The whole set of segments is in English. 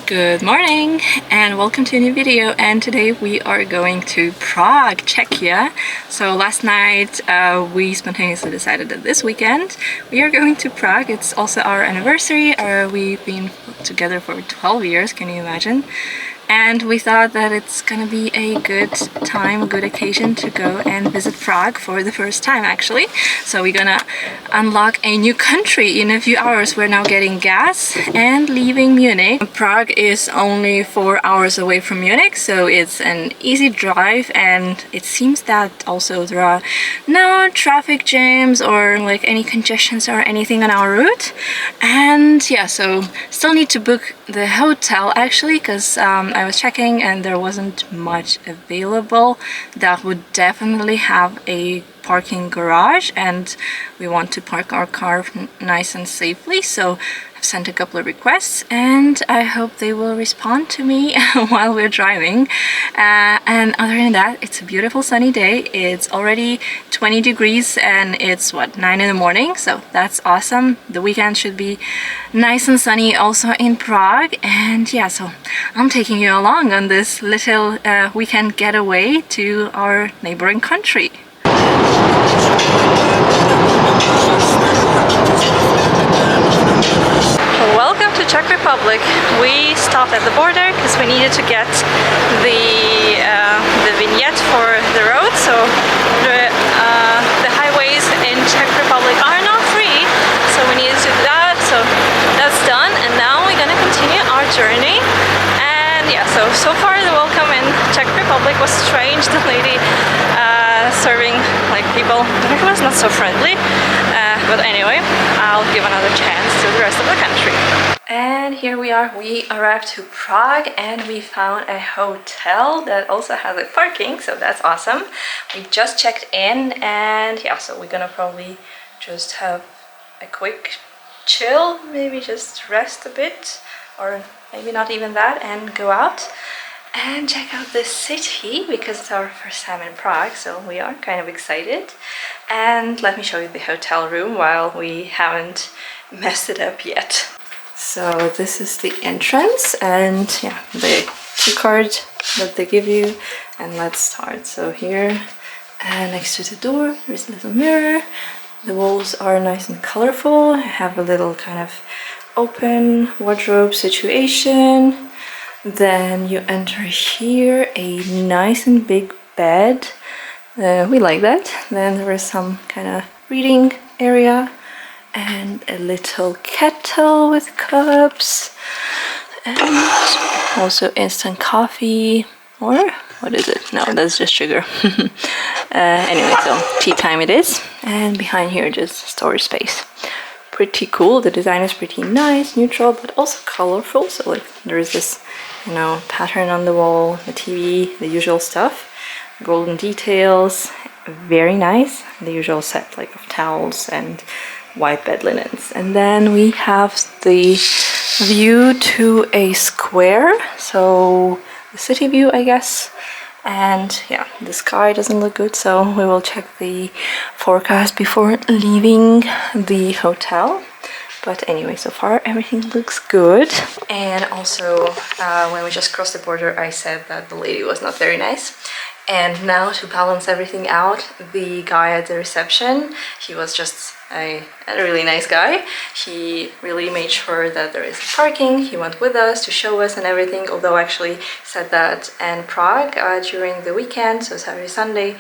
Good morning and welcome to a new video, and today we are going to Prague, Czechia. So last night we spontaneously decided that this weekend we are going to Prague. It's also our anniversary. We've been together for 12 years, can you imagine? And we thought that it's gonna be a good time, a good occasion to go and visit Prague for the first time actually. So we're gonna unlock a new country in a few hours. We're now getting gas and leaving Munich. Prague is only 4 hours away from Munich, so it's an easy drive, and it seems that also there are no traffic jams or like any congestions or anything on our route. And yeah, so still need to book the hotel actually, because I was checking and there wasn't much available that would definitely have a parking garage, and we want to park our car nice and safely. So I've sent a couple of requests and I hope they will respond to me while we're driving. And other than that, it's a beautiful sunny day. It's already 20 degrees and it's what, 9 in the morning, so that's awesome. The weekend should be nice and sunny also in Prague. And yeah, so I'm taking you along on this little weekend getaway to our neighboring country. Welcome to Czech Republic. We stopped at the border because we needed to get the vignette for the road. So the highways in Czech Republic are not free, so we needed to do that. So that's done, and now we're gonna continue our journey. And yeah, so far the welcome in Czech Republic was strange. The lady serving like people, it was not so friendly, but anyway, I'll give another chance to the rest of the country. And here we are. We arrived to Prague and we found a hotel that also has a parking, so that's awesome. We just checked in, and yeah, so we're gonna probably just have a quick chill, maybe just rest a bit, or maybe not even that, and go out and check out the city because it's our first time in Prague, so we are kind of excited. And let me show you the hotel room while we haven't messed it up yet. So this is the entrance, and yeah, the key card that they give you. And let's start. So here next to the door there's a little mirror. The walls are nice and colorful. I have a little kind of open wardrobe situation. Then you enter here, a nice and big bed. We like that. Then there is some kind of reading area and a little kettle with cups, and also instant coffee, or what is it? No, that's just sugar. Anyway, so tea time it is, and behind here just storage space. Pretty cool. The design is pretty nice, neutral, but also colorful. So like there is this, you know, pattern on the wall, the TV, the usual stuff, golden details, very nice. The usual set like of towels and white bed linens. And then we have the view to a square, so the city view, I guess. And yeah, the sky doesn't look good, so we will check the forecast before leaving the hotel. But anyway, so far everything looks good. And also when we just crossed the border, I said that the lady was not very nice. And now, to balance everything out, the guy at the reception, he was just a really nice guy. He really made sure that there is parking. He went with us to show us and everything, although actually said that in Prague during the weekend, so Saturday, Sunday,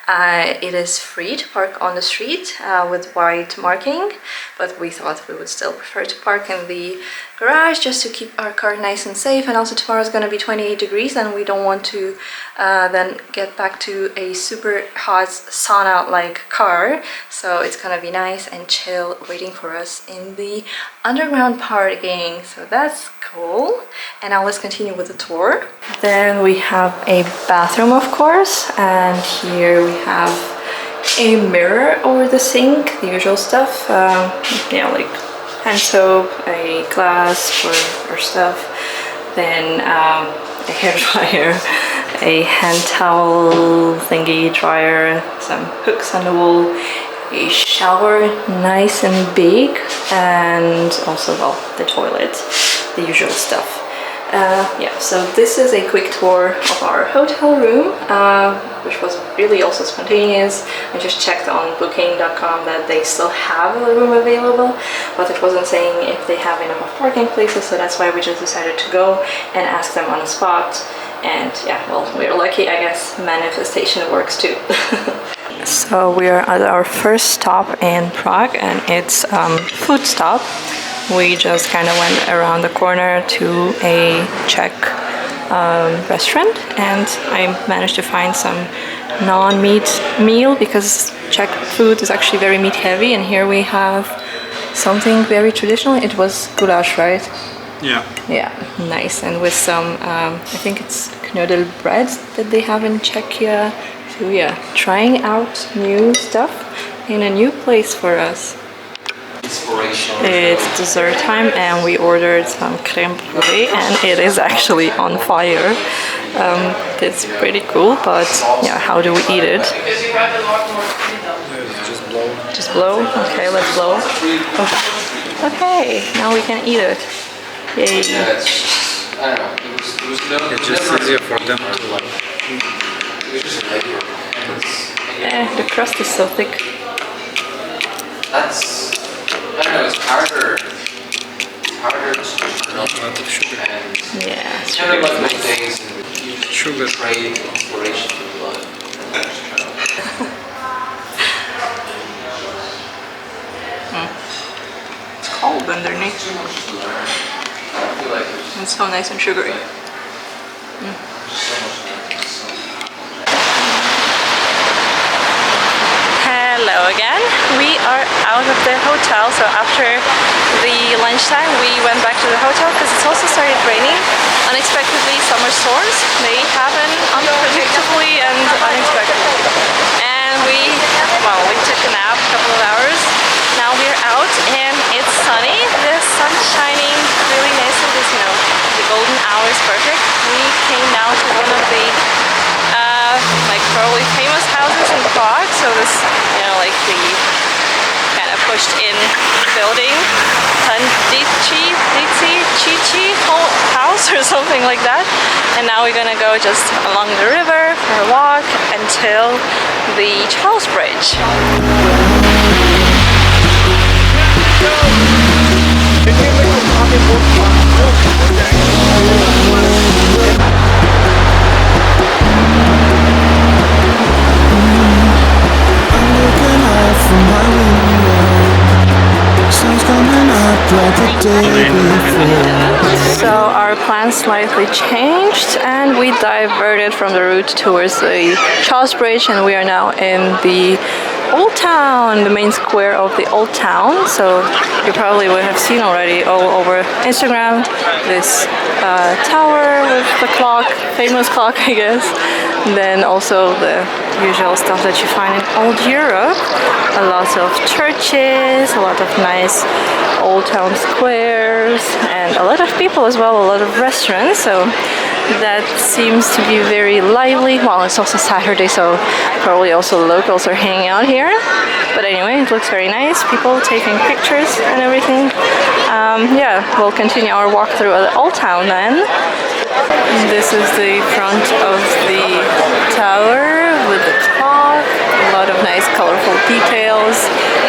it is free to park on the street with white marking, but we thought we would still prefer to park in the garage just to keep our car nice and safe. And also tomorrow is going to be 28 degrees and we don't want to then get back to a super hot sauna like car, so it's gonna be nice and chill waiting for us in the underground parking, so that's cool. And now let's continue with the tour. Then we have a bathroom, of course, and here we have a mirror over the sink, the usual stuff, yeah, like hand soap, a glass for our stuff, then a hair dryer, a hand towel thingy dryer, some hooks on the wall, a shower, nice and big, and also, well, the toilet, the usual stuff. Yeah, so this is a quick tour of our hotel room, which was really also spontaneous. I just checked on booking.com that they still have a room available, but it wasn't saying if they have enough parking places, so that's why we just decided to go and ask them on the spot. And yeah, well, we're lucky, I guess. Manifestation works too. So we are at our first stop in Prague, and it's food stop. We just kind of went around the corner to a Czech restaurant, and I managed to find some non-meat meal because Czech food is actually very meat heavy, and here we have something very traditional. It was goulash, right? Yeah. Yeah, nice. And with some, I think it's knödel bread that they have in Czechia. So yeah, trying out new stuff in a new place for us. It's dessert time, and we ordered some crème brûlée, and it is actually on fire. It's pretty cool, but yeah, how do we eat it? Just blow. Just blow? Okay, let's blow. Oh. Okay, now we can eat it. Yay. Yeah, it's, I don't know, It's just easier for them to the crust is so thick. That's, I don't know, it's harder to turn up. lot of sugar. And Yeah, it's kind of like those things and you Sugar. crave inspiration from blood. It's cold underneath. I feel like there's It's so nice and sugary. so much. Hello again. We are out of the hotel, so after the lunchtime we went back to the hotel because it's also started raining. Unexpectedly, summer storms, they happen unpredictably and unexpectedly. And we took a nap, a couple of hours. Now we're out and it's sunny. The sun's shining really nicely. This, the golden hour is perfect. We came now to one of the probably famous houses in Prague. So this, like the kind of pushed in building, Tandici house or something like that. And now we're gonna go just along the river for a walk until the Charles Bridge. So our plans slightly changed and we diverted from the route towards the Charles Bridge, and we are now in the Old Town, the main square of the Old Town. So you probably would have seen already all over Instagram this tower with the clock, famous clock I guess. Then also the usual stuff that you find in old Europe. A lot of churches, a lot of nice old town squares, and a lot of people as well, a lot of restaurants. So that seems to be very lively. Well, it's also Saturday, so probably also the locals are hanging out here. But anyway, it looks very nice. People taking pictures and everything. Yeah, we'll continue our walk through the Old Town then. This is the front of the tower with the clock. A lot of nice colorful details,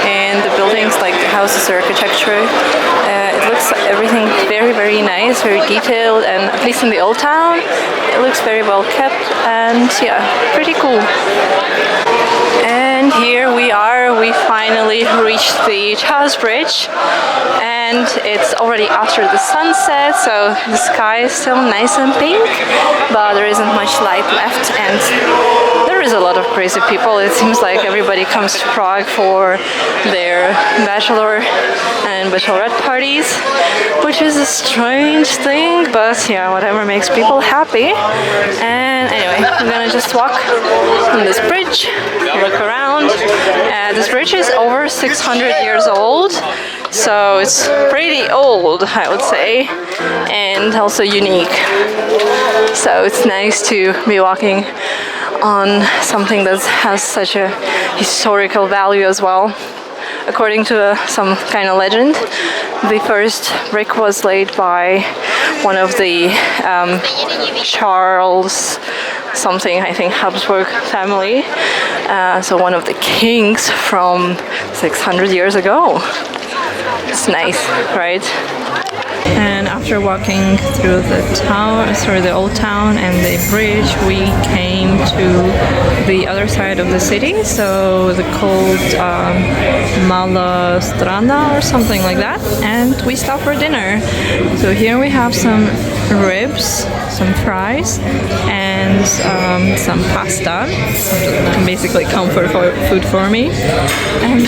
and the buildings, like the houses, architecture. It looks everything very, very nice, very detailed, and at least in the Old Town, it looks very well kept, and yeah, pretty cool. And here we are, we finally reached the Charles Bridge, and it's already after the sunset, so the sky is still nice and pink, but there isn't much light left, and there is a lot of crazy people. It seems like everybody comes to Prague for their bachelor and bachelorette parties, which is a strange thing, but yeah, whatever makes people happy. And anyway, I'm gonna just walk on this bridge, look around. This bridge is over 600 years old, so it's pretty old, I would say, and also unique. So it's nice to be walking on something that has such a historical value as well. According to some kind of legend, The first brick was laid by one of the Charles something, I think, Habsburg family. So one of the kings from 600 years ago. It's nice, right? And after walking through the town, through the old town and the bridge, we came to the other side of the city. So the called Mala Strana or something like that. And we stopped for dinner. So here we have some ribs, some fries, and some pasta. Basically comfort food for me. And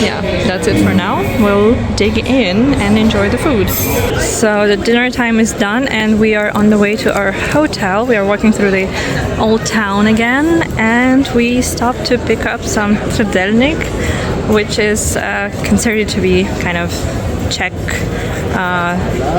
yeah, that's it for now. We'll dig in and enjoy the food. So the dinner time is done and we are on the way to our hotel. We are walking through the old town again and we stopped to pick up some trdelnik, which is considered to be kind of Czech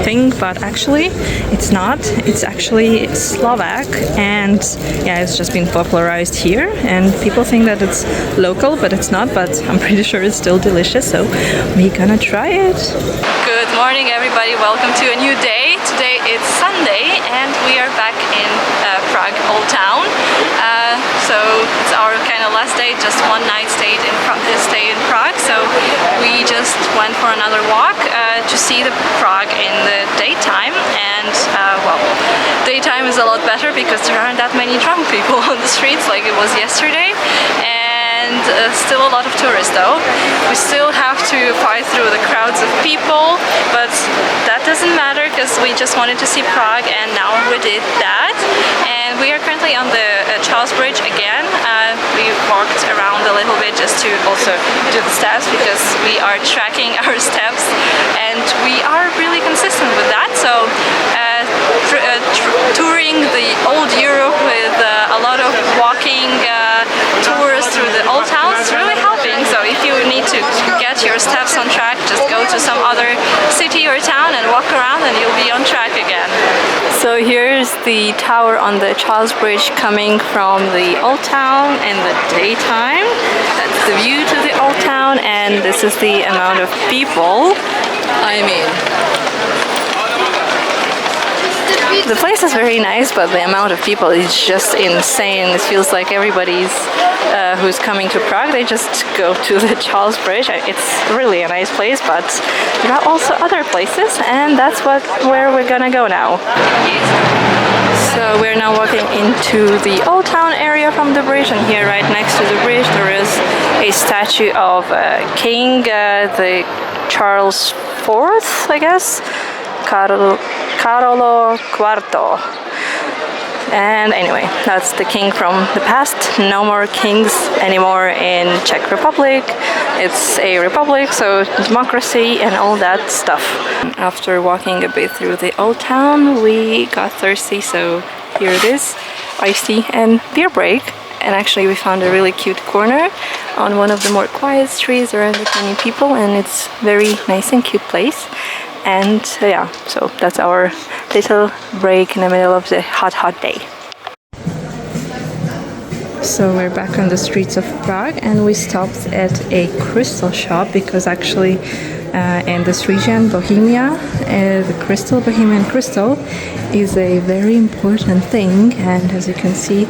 thing, but actually it's not. It's actually Slovak, and yeah, it's just been popularized here and people think that it's local, but it's not. But I'm pretty sure it's still delicious, so we're gonna try it. Good morning everybody, welcome to a new day. Today it's Sunday and we are back in Prague Old Town. So it's our kind of last day, just one night stay in Prague. So we just went for another walk to see the Prague in the daytime, and well, daytime is a lot better because there aren't that many drunk people on the streets like it was yesterday. And still a lot of tourists though. We still have to fight through the crowds of people, but that doesn't matter because we just wanted to see Prague and now we did that. And we are currently on the Charles Bridge again. We walked around a little bit just to also do the steps because we are tracking our steps and we are really consistent with that. So touring the old Europe with a lot of walking tours through the old towns is really helping. So if you need to get your steps on track, just go to some other city or town and walk around and you'll be on track again. So here's the tower on the Charles Bridge coming from the old town in the daytime. That's the view to the old town, and this is the amount of people. I mean, the place is very nice, but the amount of people is just insane. It feels like everybody's who's coming to Prague, they just go to the Charles Bridge. It's really a nice place, but there are also other places, and that's where we're gonna go now. So we're now walking into the old town area from the bridge, and here right next to the bridge there is a statue of King the Charles IV, I guess, Carolo IV. And anyway, that's the king from the past. No more kings anymore in Czech Republic. It's a republic, so democracy and all that stuff. After walking a bit through the old town, we got thirsty, so here it is, iced tea and beer break. And actually we found a really cute corner on one of the more quiet streets. There aren't that many people and it's very nice and cute place. And yeah, so that's our little break in the middle of the hot day. So we're back on the streets of Prague and we stopped at a crystal shop because actually in this region, Bohemia, the Bohemian crystal is a very important thing, and as you can see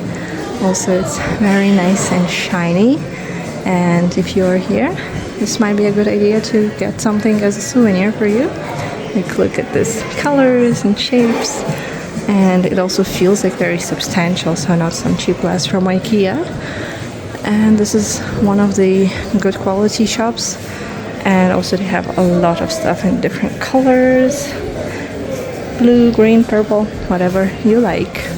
also it's very nice and shiny. And if you are here, this might be a good idea to get something as a souvenir for you. Like, look at this colors and shapes, and it also feels like very substantial, so not some cheap glass from IKEA. And this is one of the good quality shops, and also they have a lot of stuff in different colors, blue, green, purple, whatever you like.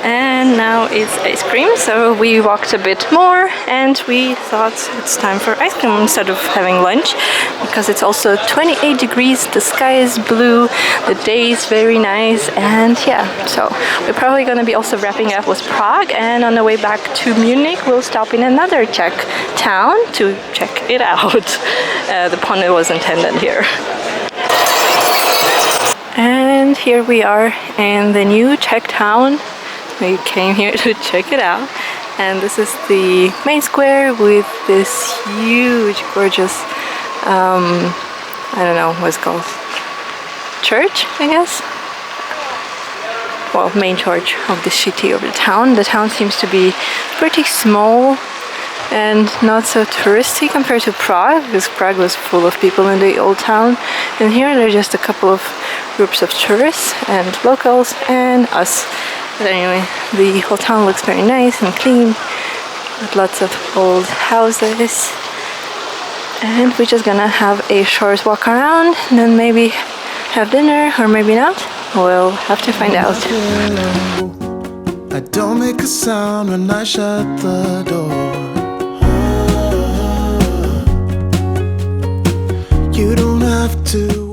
And now it's ice cream, so we walked a bit more and we thought it's time for ice cream instead of having lunch, because it's also 28 degrees, the sky is blue, the day is very nice, and yeah, so we're probably going to be also wrapping up with Prague, and on the way back to Munich we'll stop in another Czech town to check it out. The pun was intended here. And here we are in the new Czech town. We came here to check it out, and this is the main square with this huge, gorgeous I don't know what it's called, church, I guess. Well, main church of the city, of the town. The town seems to be pretty small and not so touristy compared to Prague, because Prague was full of people in the old town. And here there are just a couple of groups of tourists and locals and us. But anyway, the whole town looks very nice and clean, with lots of old houses. And we're just gonna have a short walk around, and then maybe have dinner, or maybe not. We'll have to find out. I don't make a sound when I shut the door. You don't have to